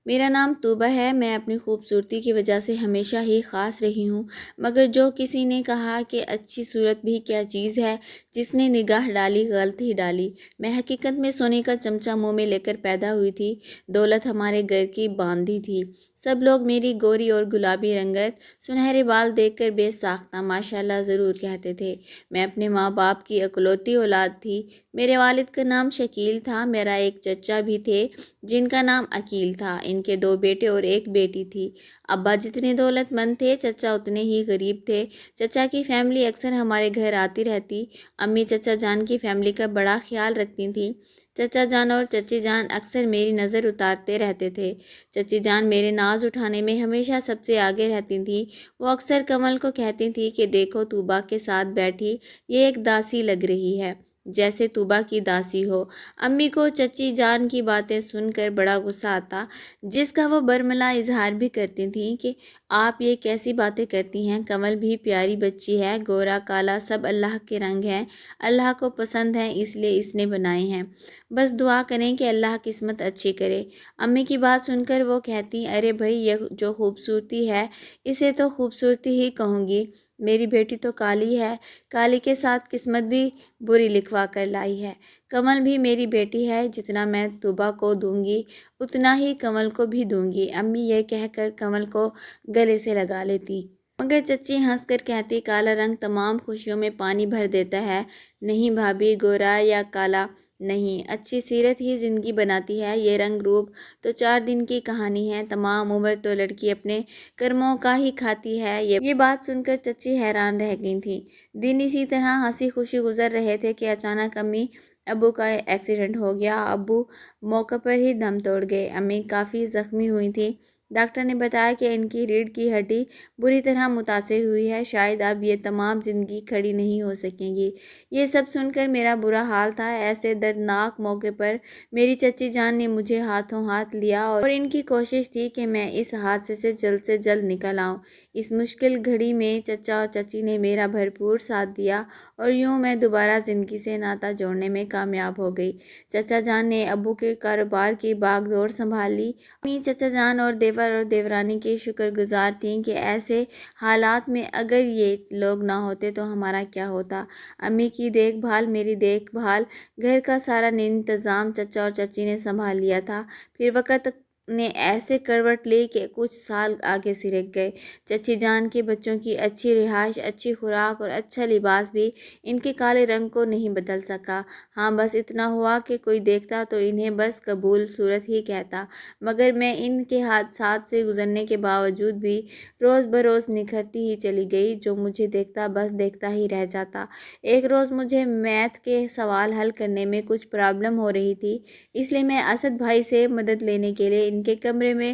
میرا نام طوبہ ہے۔ میں اپنی خوبصورتی کی وجہ سے ہمیشہ ہی خاص رہی ہوں، مگر جو کسی نے کہا کہ اچھی صورت بھی کیا چیز ہے، جس نے نگاہ ڈالی غلط ہی ڈالی۔ میں حقیقت میں سونے کا چمچہ منہ میں لے کر پیدا ہوئی تھی۔ دولت ہمارے گھر کی باندھی تھی۔ سب لوگ میری گوری اور گلابی رنگت، سنہرے بال دیکھ کر بے ساختہ ماشاءاللہ ضرور کہتے تھے۔ میں اپنے ماں باپ کی اکلوتی اولاد تھی۔ میرے والد کا نام شکیل تھا۔ میرا ایک چچا بھی تھے جن کا نام عقیل تھا۔ ان کے دو بیٹے اور ایک بیٹی تھی۔ ابا جتنے دولت مند تھے، چچا اتنے ہی غریب تھے۔ چچا کی فیملی اکثر ہمارے گھر آتی رہتی۔ امی چچا جان کی فیملی کا بڑا خیال رکھتی تھیں۔ چچا جان اور چچی جان اکثر میری نظر اتارتے رہتے تھے۔ چچی جان میرے ناز اٹھانے میں ہمیشہ سب سے آگے رہتی تھیں۔ وہ اکثر کمل کو کہتی تھیں کہ دیکھو طوبہ کے ساتھ بیٹھی، یہ ایک داسی لگ رہی ہے، جیسے طوبہ کی داسی ہو۔ امی کو چچی جان کی باتیں سن کر بڑا غصہ آتا، جس کا وہ برملا اظہار بھی کرتی تھیں کہ آپ یہ کیسی باتیں کرتی ہیں، کمل بھی پیاری بچی ہے، گورا کالا سب اللہ کے رنگ ہیں، اللہ کو پسند ہیں اس لیے اس نے بنائے ہیں، بس دعا کریں کہ اللہ قسمت اچھی کرے۔ امی کی بات سن کر وہ کہتی، ارے بھائی یہ جو خوبصورتی ہے اسے تو خوبصورتی ہی کہوں گی، میری بیٹی تو کالی ہے، کالی کے ساتھ قسمت بھی بری لکھوا کر لائی ہے۔ کمل بھی میری بیٹی ہے، جتنا میں طوبہ کو دوں گی اتنا ہی کمل کو بھی دوں گی۔ امی یہ کہہ کر کمل کو گلے سے لگا لیتی، مگر چچی ہنس کر کہتی، کالا رنگ تمام خوشیوں میں پانی بھر دیتا ہے۔ نہیں بھابھی، گورا یا کالا نہیں، اچھی سیرت ہی زندگی بناتی ہے۔ یہ رنگ روپ تو 4 دن کی کہانی ہے، تمام عمر تو لڑکی اپنے کرموں کا ہی کھاتی ہے۔ یہ بات سن کر چچی حیران رہ گئی تھیں۔ دن اسی طرح ہنسی خوشی گزر رہے تھے کہ اچانک امی ابو کا ایکسیڈنٹ ہو گیا۔ ابو موقع پر ہی دم توڑ گئے۔ امی کافی زخمی ہوئی تھیں۔ ڈاکٹر نے بتایا کہ ان کی ریڑھ کی ہڈی بری طرح متاثر ہوئی ہے، شاید اب یہ تمام زندگی کھڑی نہیں ہو سکیں گی۔ یہ سب سن کر میرا برا حال تھا۔ ایسے دردناک موقع پر میری چچی جان نے مجھے ہاتھوں ہاتھ لیا اور ان کی کوشش تھی کہ میں اس حادثے سے جلد نکل آؤں۔ اس مشکل گھڑی میں چچا اور چچی نے میرا بھرپور ساتھ دیا اور یوں میں دوبارہ زندگی سے ناطہ جوڑنے میں کامیاب ہو گئی۔ چچا جان نے ابو کے کاروبار کی باغ دوڑ سنبھال لی۔ امی چچا جان اور دیور اور دیورانی کی شکر گزار تھیں کہ ایسے حالات میں اگر یہ لوگ نہ ہوتے تو ہمارا کیا ہوتا۔ امی کی دیکھ بھال، میری دیکھ بھال، گھر کا سارا انتظام چچا اور چچی نے سنبھال لیا تھا۔ پھر وقت نے ایسے کروٹ لی کہ کچھ سال آگے سرک گئے۔ چچی جان کے بچوں کی اچھی رہائش، اچھی خوراک اور اچھا لباس بھی ان کے کالے رنگ کو نہیں بدل سکا۔ ہاں بس اتنا ہوا کہ کوئی دیکھتا تو انہیں بس قبول صورت ہی کہتا، مگر میں ان کے حادثات سے گزرنے کے باوجود بھی روز بروز نکھرتی ہی چلی گئی۔ جو مجھے دیکھتا بس دیکھتا ہی رہ جاتا۔ ایک روز مجھے میتھ کے سوال حل کرنے میں کچھ پرابلم ہو رہی تھی، اس لیے میں اسد بھائی سے مدد لینے کے لیے ان کے کمرے میں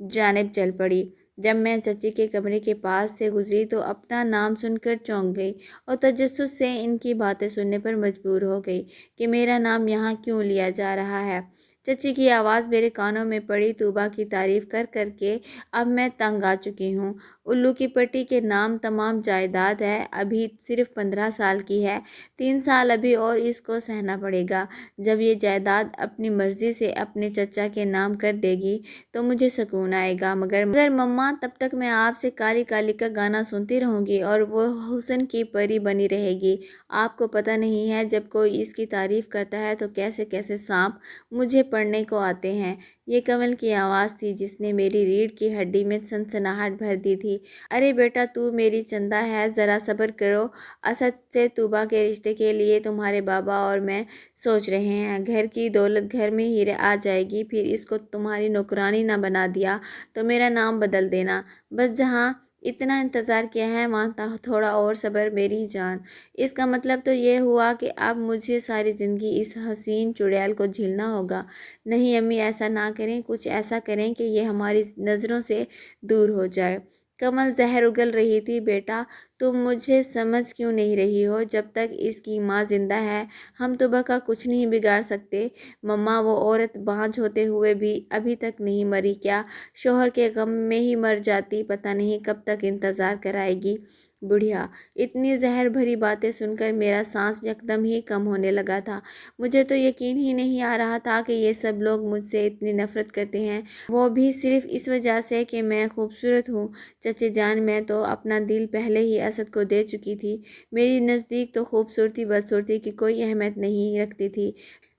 جانب چل پڑی۔ جب میں چچی کے کمرے کے پاس سے گزری تو اپنا نام سن کر چونک گئی اور تجسس سے ان کی باتیں سننے پر مجبور ہو گئی کہ میرا نام یہاں کیوں لیا جا رہا ہے۔ چچی کی آواز میرے کانوں میں پڑی، طوبہ کی تعریف کر کر کے اب میں تنگ آ چکی ہوں۔ الو کی پٹی کے نام تمام جائیداد ہے، ابھی صرف 15 سال کی ہے، 3 سال ابھی اور اس کو سہنا پڑے گا۔ جب یہ جائیداد اپنی مرضی سے اپنے چچا کے نام کر دے گی تو مجھے سکون آئے گا، مگر مما تب تک میں آپ سے کالی کالی کا گانا سنتی رہوں گی اور وہ حسن کی پری بنی رہے گی۔ آپ کو پتہ نہیں ہے جب کوئی اس کی تعریف کرتا ہے تو کیسے کیسے سانپ مجھے پڑھنے کو آتے ہیں۔ یہ کمل کی آواز تھی جس نے میری ریڑھ کی ہڈی میں سنسناہٹ بھر دی تھی۔ ارے بیٹا تو میری چندہ ہے، ذرا صبر کرو، اسد سے طوبہ کے رشتے کے لیے تمہارے بابا اور میں سوچ رہے ہیں، گھر کی دولت گھر میں ہی آ جائے گی، پھر اس کو تمہاری نوکرانی نہ بنا دیا تو میرا نام بدل دینا، بس جہاں اتنا انتظار کیا ہے وہاں تھوڑا اور صبر میری جان۔ اس کا مطلب تو یہ ہوا کہ اب مجھے ساری زندگی اس حسین چڑیل کو جھیلنا ہوگا۔ نہیں امی ایسا نہ کریں، کچھ ایسا کریں کہ یہ ہماری نظروں سے دور ہو جائے۔ کمل زہر اگل رہی تھی، بیٹا تم مجھے سمجھ کیوں نہیں رہی ہو؟ جب تک اس کی ماں زندہ ہے ہم طوبہ کا کچھ نہیں بگاڑ سکتے۔ مما وہ عورت بانجھ ہوتے ہوئے بھی ابھی تک نہیں مری کیا؟ شوہر کے غم میں ہی مر جاتی، پتہ نہیں کب تک انتظار کرائے گی۔ بڑھیا۔ اتنی زہر بھری باتیں سن کر میرا سانس یکدم ہی کم ہونے لگا تھا۔ مجھے تو یقین ہی نہیں آ رہا تھا کہ یہ سب لوگ مجھ سے اتنی نفرت کرتے ہیں، وہ بھی صرف اس وجہ سے کہ میں خوبصورت ہوں۔ چچے جان، میں تو اپنا دل پہلے ہی اسد کو دے چکی تھی۔ میری نزدیک تو خوبصورتی بدصورتی کی کوئی اہمیت نہیں رکھتی تھی۔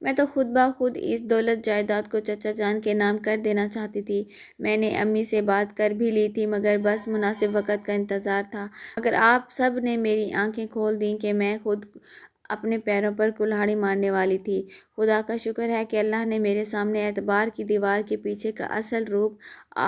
میں تو خود بخود اس دولت جائیداد کو چچا جان کے نام کر دینا چاہتی تھی۔ میں نے امی سے بات کر بھی لی تھی، مگر بس مناسب وقت کا انتظار تھا۔ مگر آپ سب نے میری آنکھیں کھول دیں کہ میں خود اپنے پیروں پر کلہاڑی مارنے والی تھی۔ خدا کا شکر ہے کہ اللہ نے میرے سامنے اعتبار کی دیوار کے پیچھے کا اصل روپ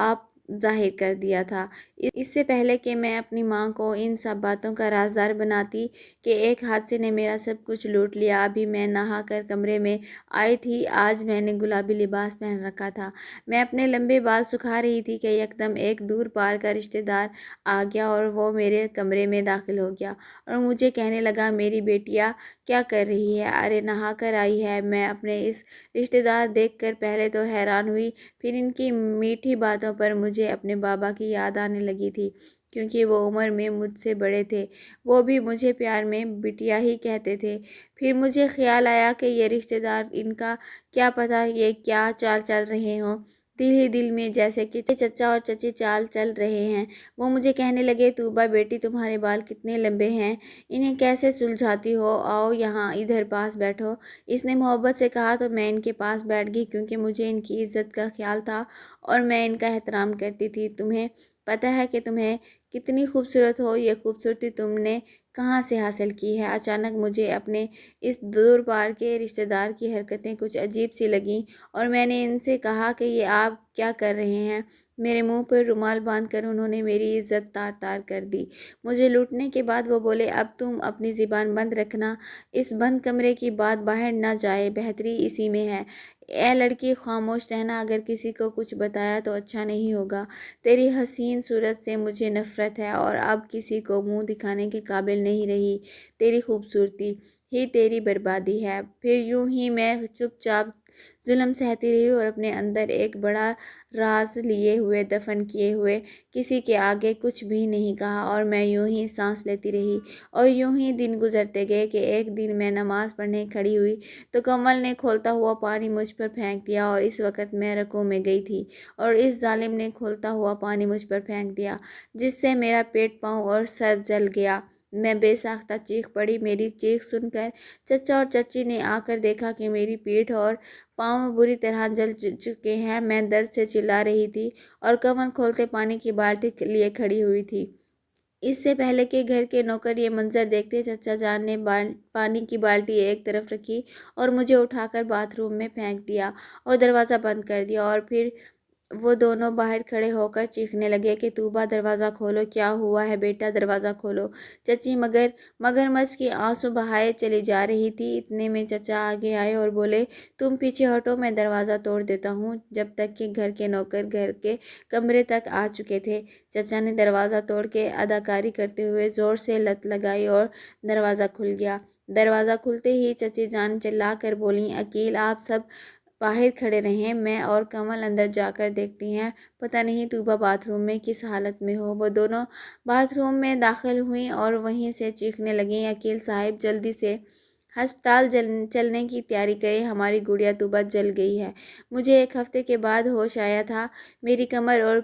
آپ ظاہر کر دیا تھا۔ اس سے پہلے کہ میں اپنی ماں کو ان سب باتوں کا رازدار بناتی کہ ایک حادثے نے میرا سب کچھ لوٹ لیا۔ ابھی میں نہا کر کمرے میں آئی تھی۔ آج میں نے گلابی لباس پہن رکھا تھا۔ میں اپنے لمبے بال سکھا رہی تھی کہ یکدم ایک دور پار کا رشتہ دار آ گیا اور وہ میرے کمرے میں داخل ہو گیا اور مجھے کہنے لگا، میری بیٹیا کیا کر رہی ہے؟ ارے نہا کر آئی ہے۔ میں اپنے اس رشتہ دار دیکھ کر پہلے تو حیران ہوئی، پھر ان کی میٹھی باتوں پر مجھے اپنے بابا کی یاد آنے لگی تھی، کیونکہ وہ عمر میں مجھ سے بڑے تھے۔ وہ بھی مجھے پیار میں بٹیا ہی کہتے تھے۔ پھر مجھے خیال آیا کہ یہ رشتہ دار، ان کا کیا پتہ یہ کیا چال چل رہے ہوں۔ دل ہی دل میں جیسے کہ چچا اور چچی چال چل رہے ہیں۔ وہ مجھے کہنے لگے، طوبیٰ بیٹی، تمہارے بال کتنے لمبے ہیں، انہیں کیسے سلجھاتی ہو؟ آؤ یہاں ادھر پاس بیٹھو۔ اس نے محبت سے کہا تو میں ان کے پاس بیٹھ گئی، کیونکہ مجھے ان کی عزت کا خیال تھا اور میں ان کا احترام کرتی تھی۔ تمہیں پتہ ہے کہ تمہیں کتنی خوبصورت ہو؟ یہ خوبصورتی تم نے کہاں سے حاصل کی ہے؟ اچانک مجھے اپنے اس دور پار کے رشتہ دار کی حرکتیں کچھ عجیب سی لگیں اور میں نے ان سے کہا کہ یہ آپ کیا کر رہے ہیں؟ میرے منہ پر رومال باندھ کر انہوں نے میری عزت تار تار کر دی۔ مجھے لوٹنے کے بعد وہ بولے، اب تم اپنی زبان بند رکھنا، اس بند کمرے کی بات باہر نہ جائے، بہتری اسی میں ہے۔ اے لڑکی، خاموش رہنا، اگر کسی کو کچھ بتایا تو اچھا نہیں ہوگا۔ تیری حسین صورت سے مجھے نفرت ہے اور اب کسی کو منہ دکھانے کے قابل نہیں رہی۔ تیری خوبصورتی ہی تیری بربادی ہے۔ پھر یوں ہی میں چپ چاپ ظلم سہتی رہی اور اپنے اندر ایک بڑا راز لیے ہوئے، دفن کیے ہوئے، کسی کے آگے کچھ بھی نہیں کہا، اور میں یوں ہی سانس لیتی رہی اور یوں ہی دن گزرتے گئے کہ ایک دن میں نماز پڑھنے کھڑی ہوئی تو کمل نے کھولتا ہوا پانی مجھ پر پھینک دیا، اور اس وقت میں رکوع میں گئی تھی اور اس ظالم نے کھولتا ہوا پانی مجھ پر پھینک دیا، جس سے میرا پیٹ، پاؤں اور سر جل گیا۔ میں بے ساختہ چیخ پڑی۔ میری چیخ سن کر چچا اور چچی نے آ کر دیکھا کہ میری پیٹھ اور پاؤں بری طرح جل چکے ہیں۔ میں درد سے چلا رہی تھی اور کمل کھولتے پانی کی بالٹی لیے کھڑی ہوئی تھی۔ اس سے پہلے کہ گھر کے نوکر یہ منظر دیکھتے، چچا جان نے پانی کی بالٹی ایک طرف رکھی اور مجھے اٹھا کر باتھ روم میں پھینک دیا اور دروازہ بند کر دیا، اور پھر وہ دونوں باہر کھڑے ہو کر چیخنے لگے کہ طوبیٰ، دروازہ کھولو، کیا ہوا ہے بیٹا، دروازہ کھولو۔ چچی مگرمچھ کی آنسو بہائے چلی جا رہی تھی۔ اتنے میں چچا آگے آئے اور بولے، تم پیچھے ہٹو، میں دروازہ توڑ دیتا ہوں، جب تک کہ گھر کے نوکر گھر کے کمرے تک آ چکے تھے۔ چچا نے دروازہ توڑ کے اداکاری کرتے ہوئے زور سے لت لگائی اور دروازہ کھل گیا۔ دروازہ کھلتے ہی چچی جان چلا کر بولیں، عقیل، آپ سب باہر کھڑے رہیں، میں اور کمل اندر جا کر دیکھتی ہیں، پتہ نہیں طوبیٰ باتھ روم میں کس حالت میں ہو۔ وہ دونوں باتھ روم میں داخل ہوئیں اور وہیں سے چیخنے لگیں، عقیل صاحب، جلدی سے ہسپتال چلنے کی تیاری کریں، ہماری گڑیا طوبیٰ جل گئی ہے۔ مجھے ایک ہفتے کے بعد ہوش آیا تھا۔ میری کمر اور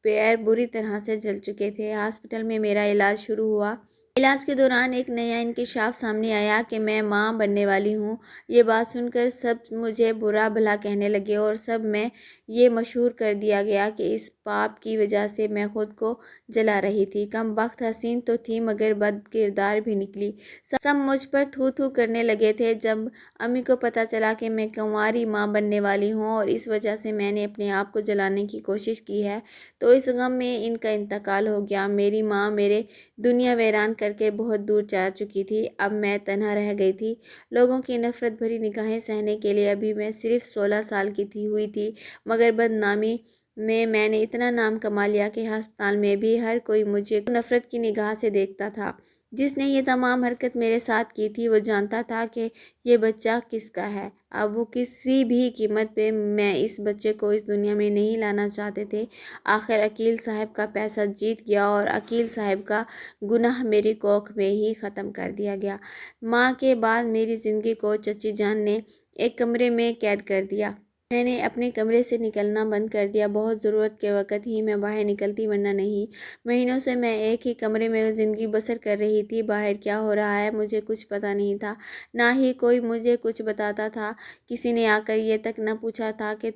پیر بری طرح سے جل چکے تھے۔ ہاسپٹل میں میرا علاج شروع ہوا۔ علاج کے دوران ایک نیا انکشاف سامنے آیا کہ میں ماں بننے والی ہوں۔ یہ بات سن کر سب مجھے برا بھلا کہنے لگے اور سب میں یہ مشہور کر دیا گیا کہ اس پاپ کی وجہ سے میں خود کو جلا رہی تھی۔ کم بخت حسین تو تھی مگر بد کردار بھی نکلی۔ سب مجھ پر تھو تھو کرنے لگے تھے۔ جب امی کو پتہ چلا کہ میں کنواری ماں بننے والی ہوں اور اس وجہ سے میں نے اپنے آپ کو جلانے کی کوشش کی ہے، تو اس غم میں ان کا انتقال ہو گیا۔ میری ماں میرے دنیا ویران کر کے بہت دور جا چکی تھی۔ اب میں تنہا رہ گئی تھی۔ لوگوں کی نفرت بھری نگاہیں سہنے کے لیے ابھی میں صرف 16 سال کی ہوئی تھی، مگر بدنامی میں نے اتنا نام کما لیا کہ ہسپتال میں بھی ہر کوئی مجھے نفرت کی نگاہ سے دیکھتا تھا۔ جس نے یہ تمام حرکت میرے ساتھ کی تھی وہ جانتا تھا کہ یہ بچہ کس کا ہے۔ اب وہ کسی بھی قیمت پہ میں اس بچے کو اس دنیا میں نہیں لانا چاہتے تھے۔ آخر عقیل صاحب کا پیسہ جیت گیا اور عقیل صاحب کا گناہ میری کوکھ میں ہی ختم کر دیا گیا۔ ماں کے بعد میری زندگی کو چچی جان نے ایک کمرے میں قید کر دیا۔ میں نے اپنے کمرے سے نکلنا بند کر دیا۔ بہت ضرورت کے وقت ہی میں باہر نکلتی ورنہ نہیں۔ مہینوں سے میں ایک ہی کمرے میں زندگی بسر کر رہی تھی۔ باہر کیا ہو رہا ہے مجھے کچھ پتہ نہیں تھا، نہ ہی کوئی مجھے کچھ بتاتا تھا۔ کسی نے آ کر یہ تک نہ پوچھا تھا کہ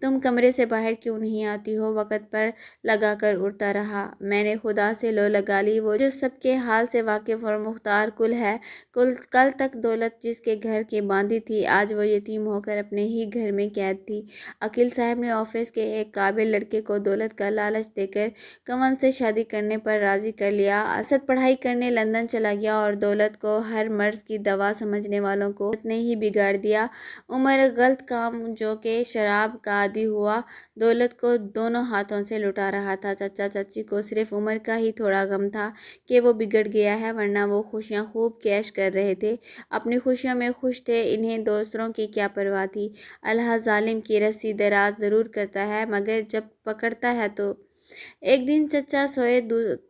تم کمرے سے باہر کیوں نہیں آتی ہو۔ وقت پر لگا کر اڑتا رہا۔ میں نے خدا سے لو لگا لی، وہ جو سب کے حال سے واقف اور مختار کل ہے۔ کل تک دولت جس کے گھر کی باندھی تھی، آج وہ یتیم ہو کر اپنے ہی گھر میں قید تھی۔ عقیل صاحب نے آفس کے ایک قابل لڑکے کو دولت کا لالچ دے کر کمل سے شادی کرنے پر راضی کر لیا۔ اسد پڑھائی کرنے لندن چلا گیا اور دولت کو ہر مرض کی دوا سمجھنے والوں کو نے ہی بگاڑ دیا۔ عمر غلط کام جو کہ شراب کا عادی ہوا، دولت کو دونوں ہاتھوں سے لٹا رہا تھا۔ چچا چچی کو صرف عمر کا ہی تھوڑا غم تھا کہ وہ بگڑ گیا ہے، ورنہ وہ خوشیاں خوب کیش کر رہے تھے، اپنی خوشیوں میں خوش تھے۔ انہیں دوسروں کی کیا پرواہ تھی۔ اللہ ظالم کی رسی دراز ضرور کرتا ہے مگر جب پکڑتا ہے تو۔ ایک دن چچا سوئے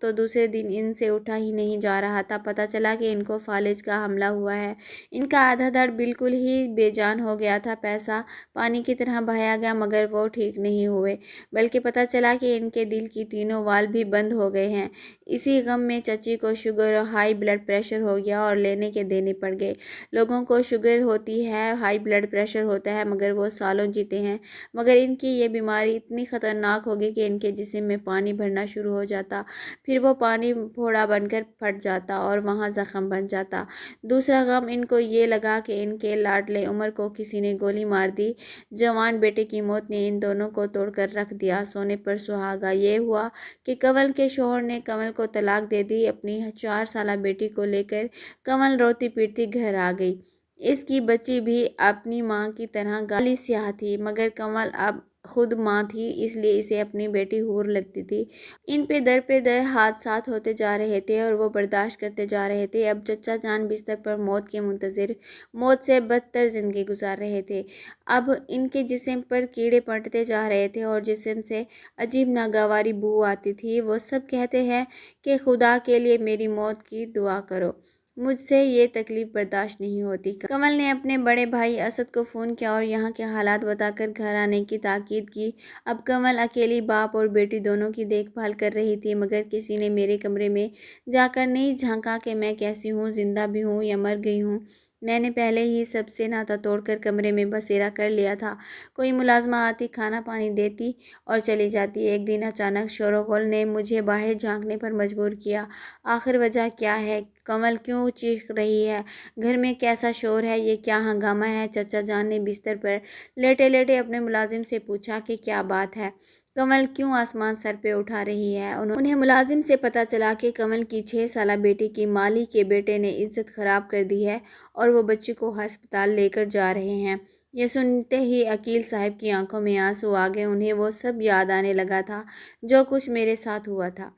تو دوسرے دن ان سے اٹھا ہی نہیں جا رہا تھا۔ پتہ چلا کہ ان کو فالج کا حملہ ہوا ہے۔ ان کا آدھا دھڑ بالکل ہی بے جان ہو گیا تھا۔ پیسہ پانی کی طرح بہایا گیا مگر وہ ٹھیک نہیں ہوئے، بلکہ پتہ چلا کہ ان کے دل کی تینوں وال بھی بند ہو گئے ہیں۔ اسی غم میں چچی کو شوگر اور ہائی بلڈ پریشر ہو گیا اور لینے کے دینے پڑ گئے۔ لوگوں کو شوگر ہوتی ہے، ہائی بلڈ پریشر ہوتا ہے مگر وہ سالوں جیتے ہیں، مگر ان کی یہ بیماری اتنی خطرناک ہوگی کہ ان کے جسم میں پانی بھرنا شروع ہو جاتا، پھر وہ پانی پھوڑا بن کر پھٹ جاتا اور وہاں زخم بن جاتا۔ دوسرا غم ان کو یہ لگا کہ ان کے لاڈلے عمر کو کسی نے گولی مار دی۔ جوان بیٹے کی موت نے ان دونوں کو توڑ کر رکھ دیا۔ سونے پر سہاگا یہ ہوا کہ کنول کے شوہر نے کنول کو طلاق دے دی۔ اپنی 4 سالہ بیٹی کو لے کر کنول روتی پیٹتی گھر آ گئی۔ اس کی بچی بھی اپنی ماں کی طرح گالی سیاہ تھی، مگر کنول اب خود ماں تھی اس لیے اسے اپنی بیٹی حور لگتی تھی۔ ان پہ در حادثات ہوتے جا رہے تھے اور وہ برداشت کرتے جا رہے تھے۔ اب چچا جان بستر پر موت کے منتظر، موت سے بدتر زندگی گزار رہے تھے۔ اب ان کے جسم پر کیڑے پڑتے جا رہے تھے اور جسم سے عجیب ناگواری بو آتی تھی۔ وہ سب کہتے ہیں کہ خدا کے لیے میری موت کی دعا کرو، مجھ سے یہ تکلیف برداشت نہیں ہوتی۔ کنول نے اپنے بڑے بھائی اسد کو فون کیا اور یہاں کے حالات بتا کر گھر آنے کی تاکید کی۔ اب کنول اکیلی باپ اور بیٹی دونوں کی دیکھ بھال کر رہی تھی، مگر کسی نے میرے کمرے میں جا کر نہیں جھانکا کہ میں کیسی ہوں، زندہ بھی ہوں یا مر گئی ہوں۔ میں نے پہلے ہی سب سے ناتا توڑ کر کمرے میں بسیرا کر لیا تھا۔ کوئی ملازمہ آتی، کھانا پانی دیتی اور چلی جاتی۔ ایک دن اچانک شور و غل نے مجھے باہر جھانکنے پر مجبور کیا۔ آخر وجہ کیا ہے؟ کنول کیوں چیخ رہی ہے؟ گھر میں کیسا شور ہے؟ یہ کیا ہنگامہ ہے؟ چچا جان نے بستر پر لیٹے لیٹے اپنے ملازم سے پوچھا کہ کیا بات ہے؟ کنول کیوں آسمان سر پہ اٹھا رہی ہے؟ انہیں ملازم سے پتہ چلا کہ کنول کی 6 سالہ بیٹی کی مالی کے بیٹے نے عزت خراب کر دی ہے اور وہ بچی کو ہسپتال لے کر جا رہے ہیں۔ یہ سنتے ہی عقیل صاحب کی آنکھوں میں آنسو آ گئے۔ انہیں وہ سب یاد آنے لگا تھا جو کچھ میرے ساتھ ہوا تھا۔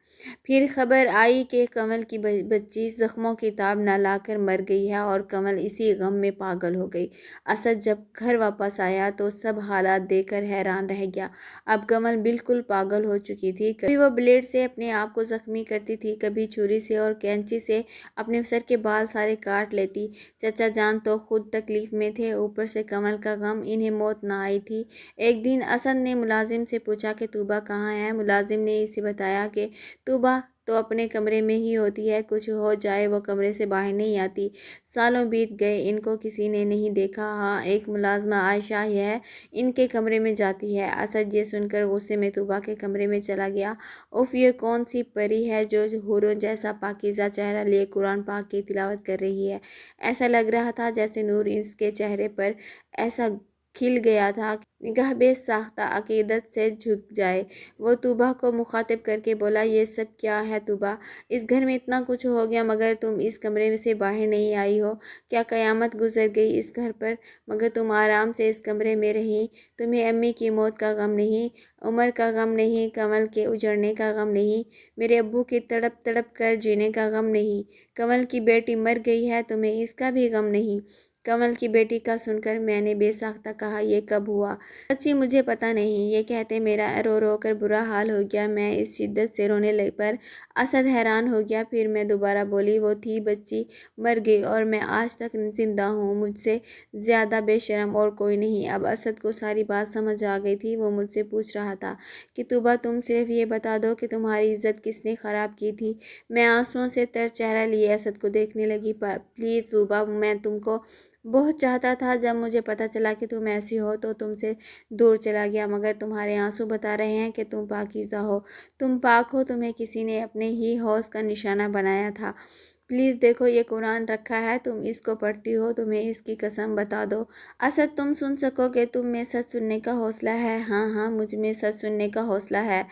پھر خبر آئی کہ کنول کی بچی زخموں کی تاب نہ لا کر مر گئی ہے اور کنول اسی غم میں پاگل ہو گئی۔ اسد جب گھر واپس آیا تو سب حالات دیکھ کر حیران رہ گیا۔ اب کنول بالکل پاگل ہو چکی تھی۔ کبھی وہ بلیڈ سے اپنے آپ کو زخمی کرتی تھی، کبھی چھری سے اور کینچی سے اپنے سر کے بال سارے کاٹ لیتی۔ چچا جان تو خود تکلیف میں تھے، اوپر سے کنول کا غم، انہیں موت نہ آئی تھی۔ ایک دن اسد نے ملازم سے پوچھا کہ توبہ کہاں ہے؟ ملازم نے اسے بتایا کہ توبہ تو اپنے کمرے میں ہی ہوتی ہے، کچھ ہو جائے وہ کمرے سے باہر نہیں آتی۔ سالوں بیت گئے، ان کو کسی نے نہیں دیکھا۔ ہاں، ایک ملازمہ عائشہ ہے، ان کے کمرے میں جاتی ہے۔ اسد یہ سن کر غصے میں توبہ کے کمرے میں چلا گیا۔ اف، یہ کون سی پری ہے جو حوروں جیسا پاکیزہ چہرہ لیے قرآن پاک کی تلاوت کر رہی ہے؟ ایسا لگ رہا تھا جیسے نور اس کے چہرے پر ایسا کھل گیا تھا، نگاہ بے ساختہ عقیدت سے جھک جائے۔ وہ طوبیٰ کو مخاطب کر کے بولا، یہ سب کیا ہے طوبیٰ؟ اس گھر میں اتنا کچھ ہو گیا مگر تم اس کمرے سے باہر نہیں آئی ہو۔ کیا قیامت گزر گئی اس گھر پر؟ مگر تم آرام سے اس کمرے میں رہیں۔ تمہیں امی کی موت کا غم نہیں، عمر کا غم نہیں، کنول کے اجڑنے کا غم نہیں، میرے ابو کی تڑپ تڑپ کر جینے کا غم نہیں، کنول کی بیٹی مر گئی ہے تمہیں اس کا بھی غم نہیں۔ کنول کی بیٹی کا سن کر میں نے بے ساختہ کہا، یہ کب ہوا؟ سچی مجھے پتہ نہیں۔ یہ کہتے میرا رو رو کر برا حال ہو گیا۔ میں اس شدت سے رونے پر اسد حیران ہو گیا۔ پھر میں دوبارہ بولی، وہ تھی بچی، مر گئی اور میں آج تک زندہ ہوں، مجھ سے زیادہ بے شرم اور کوئی نہیں۔ اب اسد کو ساری بات سمجھ آ گئی تھی۔ وہ مجھ سے پوچھ رہا تھا کہ طوبیٰ تم صرف یہ بتا دو کہ تمہاری عزت کس نے خراب کی تھی۔ میں آنسوؤں سے تر چہرہ لیے اسد کو دیکھنے لگی۔ پلیز طوبیٰ، میں تم کو بہت چاہتا تھا۔ جب مجھے پتہ چلا کہ تم ایسی ہو تو تم سے دور چلا گیا، مگر تمہارے آنسو بتا رہے ہیں کہ تم پاکیزہ ہو، تم پاک ہو، تمہیں کسی نے اپنے ہی حوض کا نشانہ بنایا تھا۔ پلیز دیکھو، یہ قرآن رکھا ہے، تم اس کو پڑھتی ہو، تمہیں اس کی قسم بتا دو اسد تم سن سکو کہ تم میں سچ سننے کا حوصلہ ہے۔ ہاں ہاں، مجھ میں سچ سننے کا حوصلہ ہے۔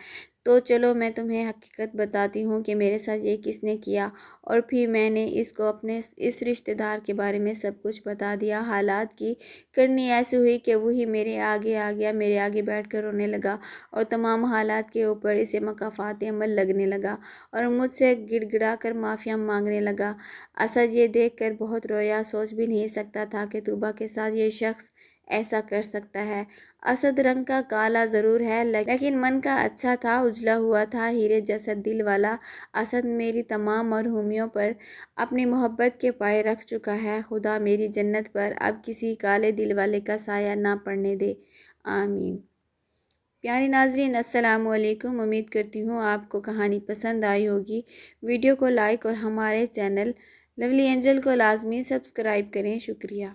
تو چلو میں تمہیں حقیقت بتاتی ہوں کہ میرے ساتھ یہ کس نے کیا۔ اور پھر میں نے اس کو اپنے اس رشتہ دار کے بارے میں سب کچھ بتا دیا۔ حالات کی کرنی ایسی ہوئی کہ وہی میرے آگے آ گیا، میرے آگے بیٹھ کر رونے لگا اور تمام حالات کے اوپر اسے مکافات عمل لگنے لگا اور مجھ سے گڑ گڑا کر معافیاں مانگنے لگا۔ اسد یہ دیکھ کر بہت رویا، سوچ بھی نہیں سکتا تھا کہ طوبیٰ کے ساتھ یہ شخص ایسا کر سکتا ہے۔ اسد رنگ کا کالا ضرور ہے لیکن من کا اچھا تھا، اجلا ہوا تھا، ہیرے جیسا دل والا۔ اسد میری تمام مرحومیوں پر اپنی محبت کے پائے رکھ چکا ہے۔ خدا میری جنت پر اب کسی کالے دل والے کا سایہ نہ پڑنے دے، آمین۔ پیارے ناظرین، السلام علیکم۔ امید کرتی ہوں آپ کو کہانی پسند آئی ہوگی۔ ویڈیو کو لائک اور ہمارے چینل لولی اینجل کو لازمی سبسکرائب کریں۔ شکریہ۔